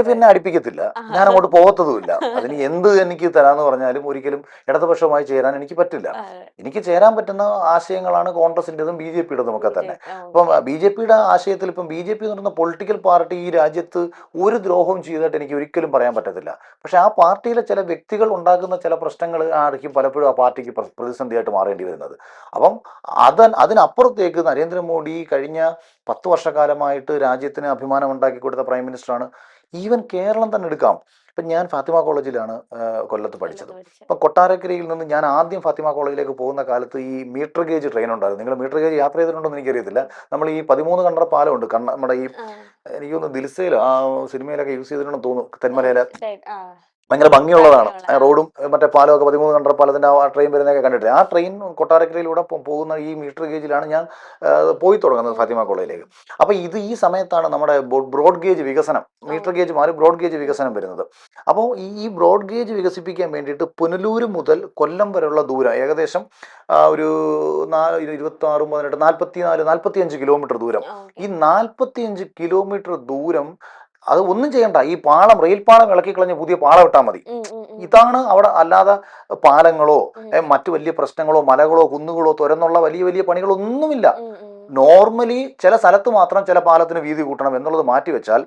F എന്നെ അടുപ്പിക്കത്തില്ല, ഞാൻ അങ്ങോട്ട് പോകത്തതുമില്ല. അതിന് എന്ത് എനിക്ക് തരാമെന്ന് പറഞ്ഞാലും ഒരിക്കലും ഇടതുപക്ഷവുമായി ചേരാൻ എനിക്ക് പറ്റില്ല. എനിക്ക് ചേരാൻ പറ്റുന്ന ആശയങ്ങളാണ് കോൺഗ്രസിൻ്റെതും ബി ജെ പിയുടേതും ഒക്കെ തന്നെ. അപ്പം ബി ജെ പിയുടെ ആശയത്തിൽ ഇപ്പം ബി ജെ പി എന്ന് പറയുന്ന പൊളിറ്റിക്കൽ പാർട്ടി ഈ രാജ്യത്ത് ഒരു ദ്രോഹവും ചെയ്തതായിട്ട് എനിക്ക് ഒരിക്കലും പറയാൻ പറ്റത്തില്ല. പക്ഷെ ആ പാർട്ടിയിലെ ചില വ്യക്തികൾ ഉണ്ടാക്കുന്ന ചില പ്രശ്നങ്ങൾ ആയിരിക്കും പലപ്പോഴും ആ പാർട്ടിക്ക് പ്രതിസന്ധിയായിട്ട് മാറേണ്ടി വരുന്നത്. അപ്പം അതിനപ്പുറത്തേക്ക് നരേന്ദ്രമോദി കഴിഞ്ഞ 10 വർഷക്കാലമായിട്ട് രാജ്യത്തിന് അഭിമാനം ഉണ്ടാക്കി കൊടുത്ത പ്രൈം മിനിസ്റ്ററാണ്. ഈവൻ കേരളം തന്നെ എടുക്കാം. ഇപ്പം ഞാൻ ഫാത്തിമ കോളേജിലാണ് കൊല്ലത്ത് പഠിച്ചത്. അപ്പം കൊട്ടാരക്കരയിൽ നിന്ന് ഞാൻ ആദ്യം ഫാത്തിമ കോളേജിലേക്ക് പോകുന്ന കാലത്ത് ഈ മീറ്റർ ഗേജ് ട്രെയിൻ ഉണ്ടായിരുന്നു. നിങ്ങൾ മീറ്റർ ഗേജ് യാത്ര ചെയ്തിട്ടുണ്ടോ എന്ന് എനിക്കറിയത്തില്ല. നമ്മൾ ഈ 13 കണ്ടറ പാലമുണ്ട്, നമ്മുടെ ഈ എനിക്ക് തോന്നുന്നു ദിൽസയിൽ ആ സിനിമയിലൊക്കെ യൂസ് ചെയ്തിട്ടുണ്ടെന്ന് തോന്നുന്നു. തെന്മലയിലെ ഭയങ്കര ഭംഗിയുള്ളതാണ് റോഡും മറ്റേ പാലമൊക്കെ, 13 കണ്ടറ പാലത്തിൻ്റെ ആ ട്രെയിൻ വരുന്നതൊക്കെ കണ്ടിട്ടില്ല. ആ ട്രെയിൻ കൊട്ടാരക്കരയിലൂടെ പോകുന്ന ഈ മീറ്റർ ഗേജിലാണ് ഞാൻ പോയി തുടങ്ങുന്നത് ഫാത്തിമ കോളേജിലേക്ക്. അപ്പോൾ ഈ സമയത്താണ് നമ്മുടെ ബ്രോഡ് ഗേജ് വികസനം, മീറ്റർ ഗേജ് മാറി ബ്രോഡ് ഗേജ് വികസനം വരുന്നത്. അപ്പോൾ ഈ ബ്രോഡ് ഗേജ് വികസിപ്പിക്കാൻ വേണ്ടിയിട്ട് പുനലൂർ മുതൽ കൊല്ലം വരെയുള്ള ദൂരം ഏകദേശം ഒരു 26, 18, 45 കിലോമീറ്റർ ദൂരം. ഈ 45 കിലോമീറ്റർ ദൂരം അത് ഒന്നും ചെയ്യണ്ട, ഈ റെയിൽ പാളം ഇളക്കിക്കളഞ്ഞ് പുതിയ പാളം ഇട്ടാൽ മതി. ഇതാണ് അവിടെ. അല്ലാതെ പാലങ്ങളോ മറ്റു വലിയ പ്രശ്നങ്ങളോ മലകളോ കുന്നുകളോ തുരന്നുള്ള വലിയ വലിയ പണികളൊന്നുമില്ല. നോർമലി ചില സ്ഥലത്ത് മാത്രം ചില പാലത്തിന് വീതി കൂട്ടണം എന്നുള്ളത് മാറ്റിവെച്ചാൽ